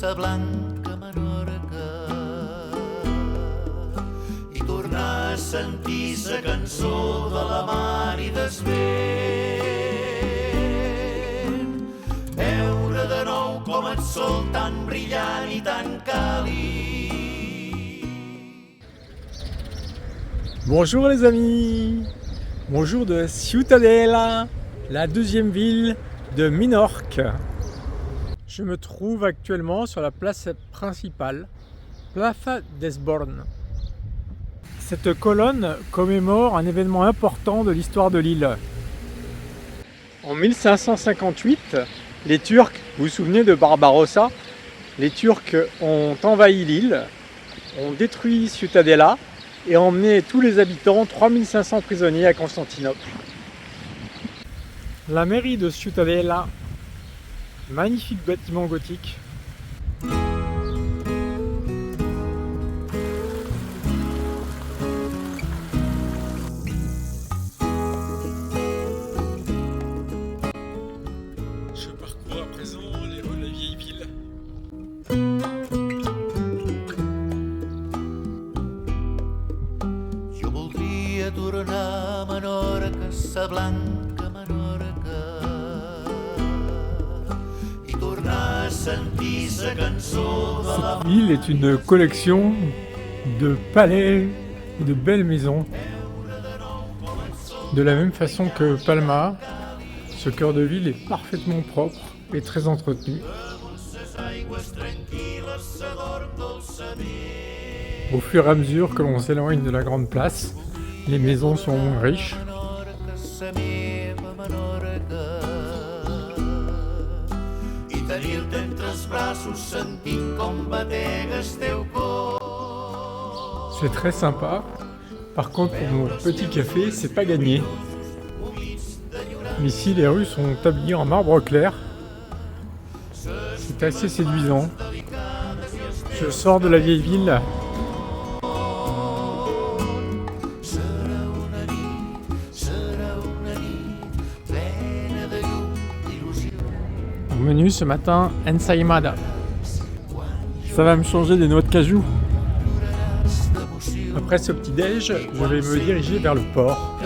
sa blanca Menorca i tornar a sentir sa cançó de la mar i des vent. Veure de nou com el sol tan brillant i tan càlid. Bonjour les amis, bonjour de Ciutadella, la deuxième ville de Minorque. Je me trouve actuellement sur la place principale, Plaza d'Esborn. Cette colonne commémore un événement important de l'histoire de l'île. En 1558, les Turcs, vous vous souvenez de Barbarossa, les Turcs ont envahi l'île, ont détruit Ciutadella et emmené tous les habitants, 3500 prisonniers à Constantinople. La mairie de Ciutadella, magnifique bâtiment gothique. Je parcours à présent les rues de la vieille ville. Jo voldria tornar a Menorca, sa blanca Menorca, i tornar a sentir sa cançó de la... L'île est une collection de palais et de belles maisons. De la même façon que Palma, ce cœur de ville est parfaitement propre et très entretenu. Au fur et à mesure que l'on s'éloigne de la grande place, les maisons sont moins riches. C'est très sympa. Par contre, pour mon petit café, c'est pas gagné. Mais ici, les rues sont tabliées en marbre clair. C'est assez séduisant. Je sors de la vieille ville. Au menu ce matin, ensaïmada. Ça va me changer des noix de cajou. Après ce petit déj, je vais me diriger vers le port.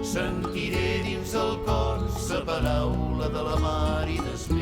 Sentiré dins el cor sa paraula de la mar i des vents.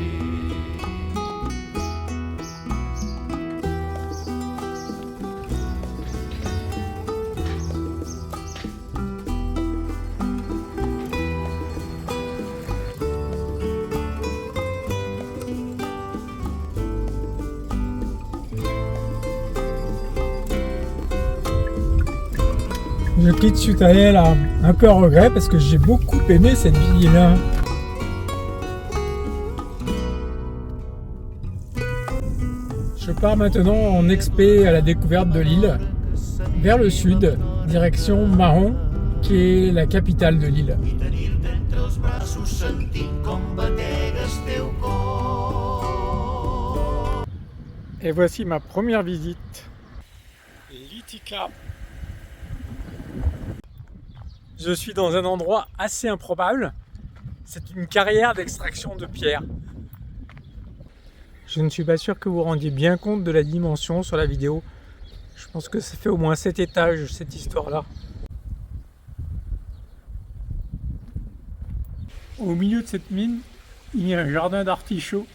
Je quitte Ciutadella un peu à regret parce que j'ai beaucoup aimé cette ville. Je pars maintenant en expé à la découverte de l'île, vers le sud, direction Mahon, qui est la capitale de l'île. Et voici ma première visite. Litica. Je suis dans un endroit assez improbable. C'est une carrière d'extraction de pierre. Je ne suis pas sûr que vous rendiez bien compte de la dimension sur la vidéo. Je pense que ça fait au moins 7 étages cette histoire-là. Au milieu de cette mine, il y a un jardin d'artichauts.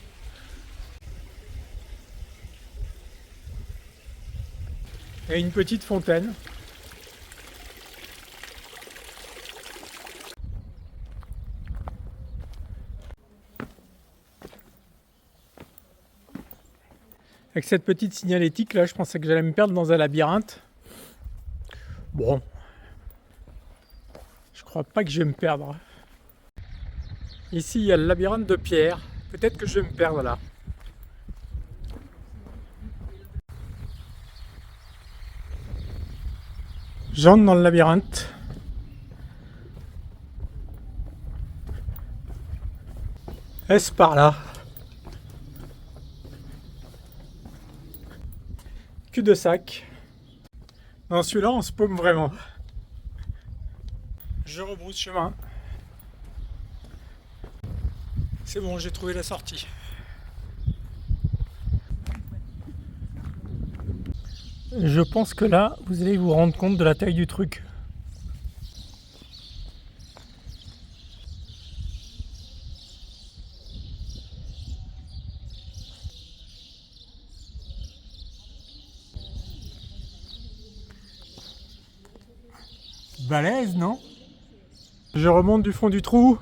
Et une petite fontaine. Avec cette petite signalétique là, je pensais que j'allais me perdre dans un labyrinthe. Bon, je crois pas que je vais me perdre. Ici, il y a le labyrinthe de pierre. Peut-être que je vais me perdre là. J'entre dans le labyrinthe. Est-ce par là? Cul-de-sac. Dans celui-là, on se paume vraiment. Je rebrousse chemin. C'est bon, j'ai trouvé la sortie. Je pense que là, vous allez vous rendre compte de la taille du truc. Balèze, non? Je remonte du fond du trou.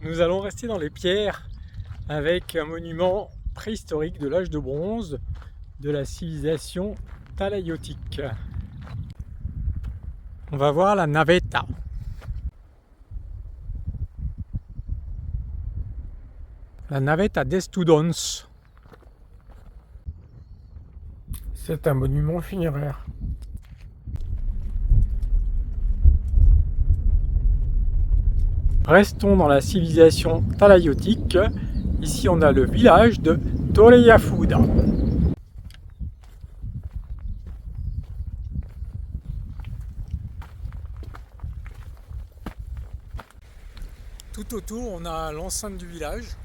Nous allons rester dans les pierres avec un monument préhistorique de l'âge de bronze de la civilisation talaïotique. On va voir la navetta. La navetta d'Estudons. C'est un monument funéraire. Restons dans la civilisation talaïotique. Ici, on a le village de Torreyafuda. Tout autour, on a l'enceinte du village.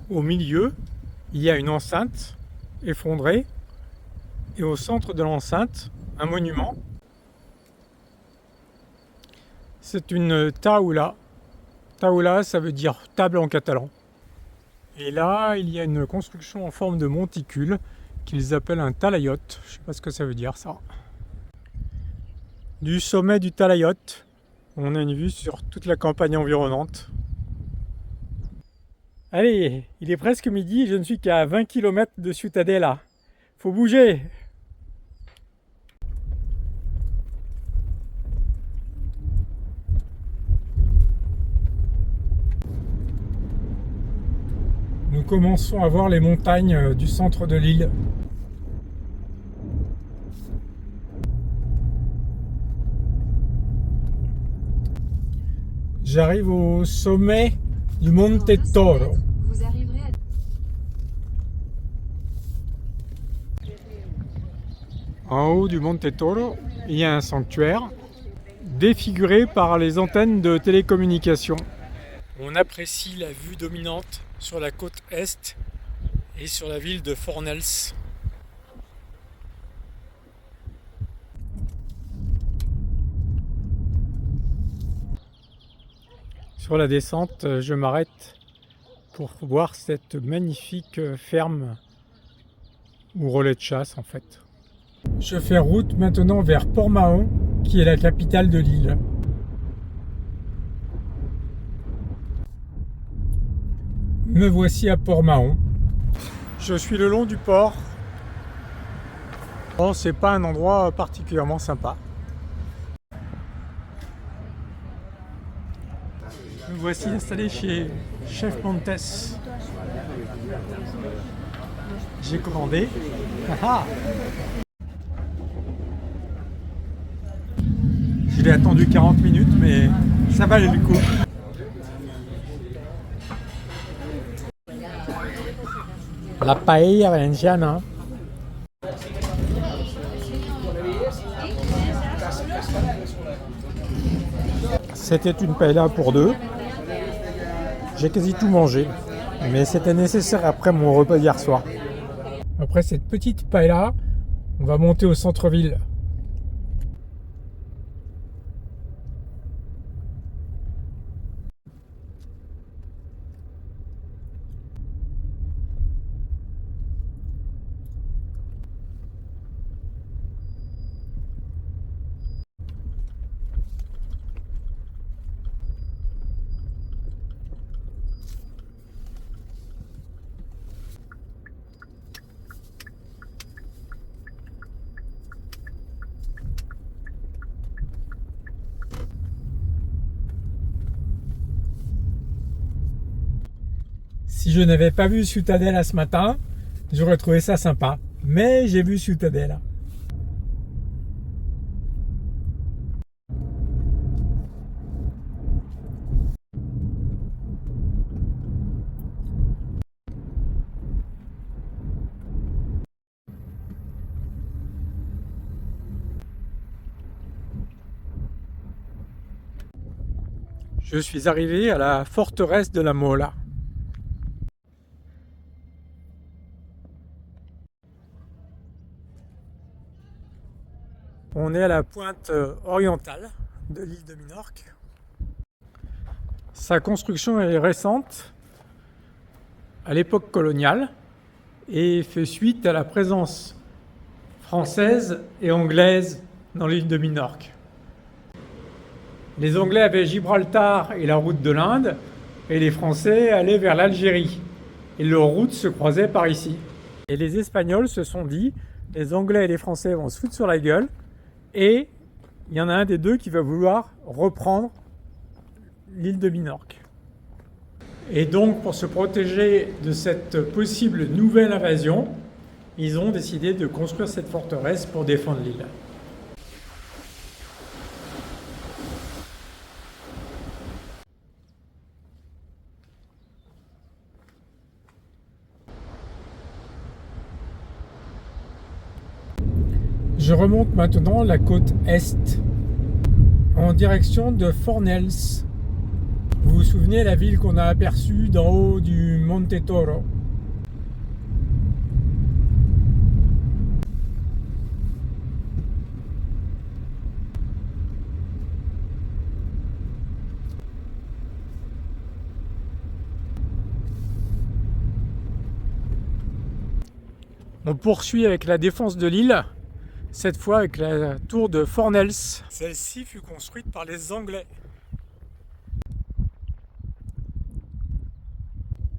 Au milieu, il y a une enceinte effondrée. Et au centre de l'enceinte, un monument. C'est une taoula. Taoula, ça veut dire table en catalan. Et là, il y a une construction en forme de monticule qu'ils appellent un talayot. Je ne sais pas ce que ça veut dire, ça. Du sommet du talayot, on a une vue sur toute la campagne environnante. Allez, il est presque midi et je ne suis qu'à 20 km de Ciutadella. Faut bouger! Nous commençons à voir les montagnes du centre de l'île. J'arrive au sommet du Monte Toro. Vous arriverez à... En haut du Monte Toro, il y a un sanctuaire défiguré par les antennes de télécommunications. On apprécie la vue dominante sur la côte est et sur la ville de Fornels. Sur la descente, je m'arrête pour voir cette magnifique ferme ou relais de chasse en fait. Je fais route maintenant vers Port-Mahon, qui est la capitale de l'île. Me voici à Port-Mahon. Je suis le long du port. Bon, c'est pas un endroit particulièrement sympa. Me voici installé chez Chef Montes. J'ai commandé. Je l'ai attendu 40 minutes, mais ça valait le coup. La paella valenciana. C'était une paella pour deux. J'ai quasi tout mangé, mais c'était nécessaire après mon repas d'hier soir. Après cette petite paella, on va monter au centre-ville. Si je n'avais pas vu Ciutadella ce matin, j'aurais trouvé ça sympa. Mais j'ai vu Ciutadella. Je suis arrivé à la forteresse de la Mola. On est à la pointe orientale de l'île de Minorque. Sa construction est récente, à l'époque coloniale, et fait suite à la présence française et anglaise dans l'île de Minorque. Les Anglais avaient Gibraltar et la route de l'Inde, et les Français allaient vers l'Algérie. Et leurs routes se croisaient par ici. Et les Espagnols se sont dit, les Anglais et les Français vont se foutre sur la gueule, et il y en a un des deux qui va vouloir reprendre l'île de Minorque. Et donc, pour se protéger de cette possible nouvelle invasion, ils ont décidé de construire cette forteresse pour défendre l'île. Je remonte maintenant la côte est, en direction de Fornells. Vous vous souvenez la ville qu'on a aperçue d'en haut du Monte Toro? On poursuit avec la défense de l'île, cette fois avec la tour de Fornells. Celle-ci fut construite par les Anglais.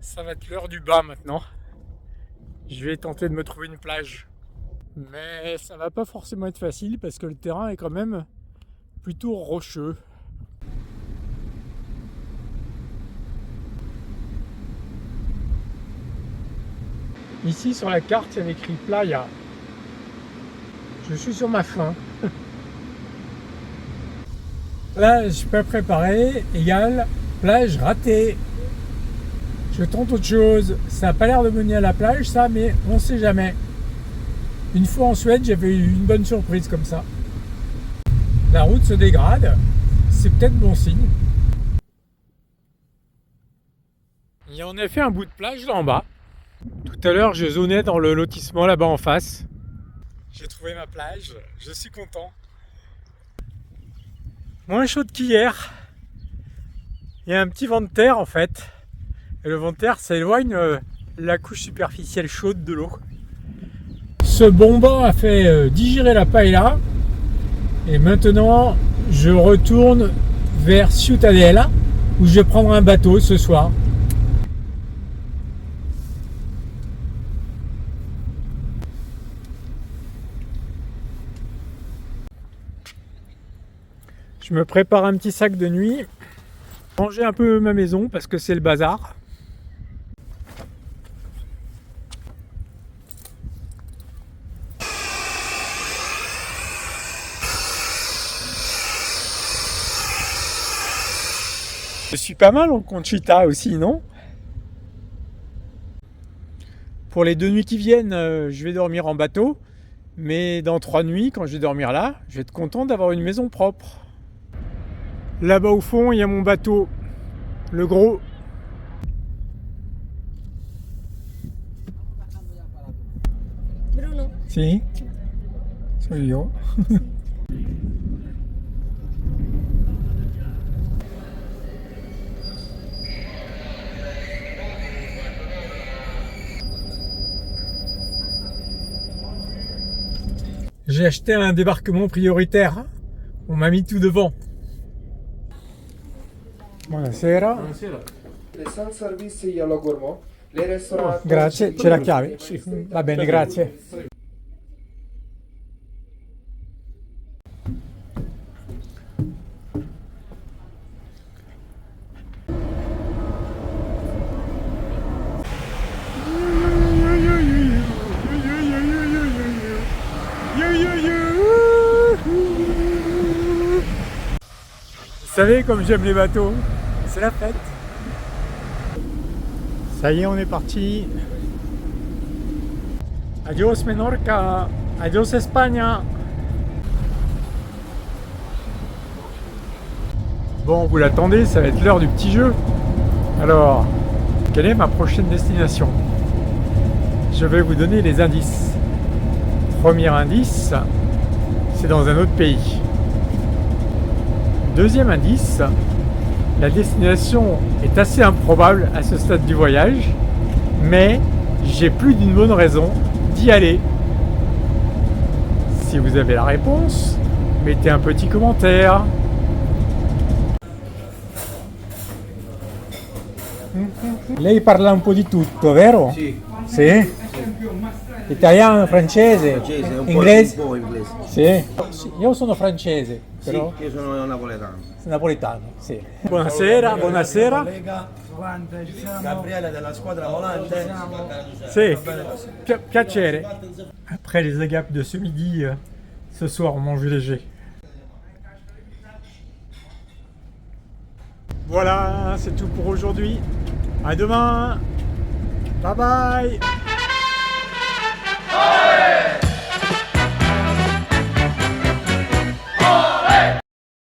Ça va être l'heure du bas maintenant. Je vais tenter de me trouver une plage. Mais ça va pas forcément être facile parce que le terrain est quand même plutôt rocheux. Ici sur la carte, il y a écrit Playa. Je suis sur ma faim. Plage pas préparée égale plage ratée. Je tente autre chose. Ça n'a pas l'air de mener à la plage, ça, mais on sait jamais. Une fois en Suède, j'avais eu une bonne surprise comme ça. La route se dégrade. C'est peut-être bon signe. Il y a en effet un bout de plage là en bas. Tout à l'heure, je zonais dans le lotissement là-bas en face. J'ai trouvé ma plage. Je suis content. Moins chaude qu'hier. Il y a un petit vent de terre en fait. Et le vent de terre, ça éloigne la couche superficielle chaude de l'eau. Ce bonbon a fait digérer la paella. Et maintenant, je retourne vers Ciutadella, où je vais prendre un bateau ce soir. Je me prépare un petit sac de nuit. Ranger un peu ma maison parce que c'est le bazar. Je suis pas mal en Conchita aussi, non? Pour les 2 nuits qui viennent, je vais dormir en bateau. Mais dans 3 nuits, quand je vais dormir là, je vais être content d'avoir une maison propre. Là-bas au fond, il y a mon bateau, le gros. Bruno. Si, soy yo. J'ai acheté un débarquement prioritaire. On m'a mis tout devant. Buonasera. Le self-service Yellow Gourmand, les restaurants... Grazie, c'è la chiave. Sì, va bene, grazie. Vous savez comme j'aime les bateaux, c'est la fête. Ça y est, on est parti. Adios Menorca, adios España. Bon, vous l'attendez, ça va être l'heure du petit jeu. Alors, quelle est ma prochaine destination? Je vais vous donner les indices. Premier indice, c'est dans un autre pays. Deuxième indice, la destination est assez improbable à ce stade du voyage, mais j'ai plus d'une bonne raison d'y aller. Si vous avez la réponse, mettez un petit commentaire. Lei parla un po' di tutto, vero? Sì, Sì? Italiano, francese, francese, un inglese? po' inglese. Sì. Io sono francese, Sì, però io sono napoletano. napoletano, sì. Buonasera, buonasera. Gabriele della squadra volante. Sì, piacere. Après les agapes de ce midi, ce soir on mange léger. Voilà, c'est tout pour aujourd'hui. À demain. Bye bye.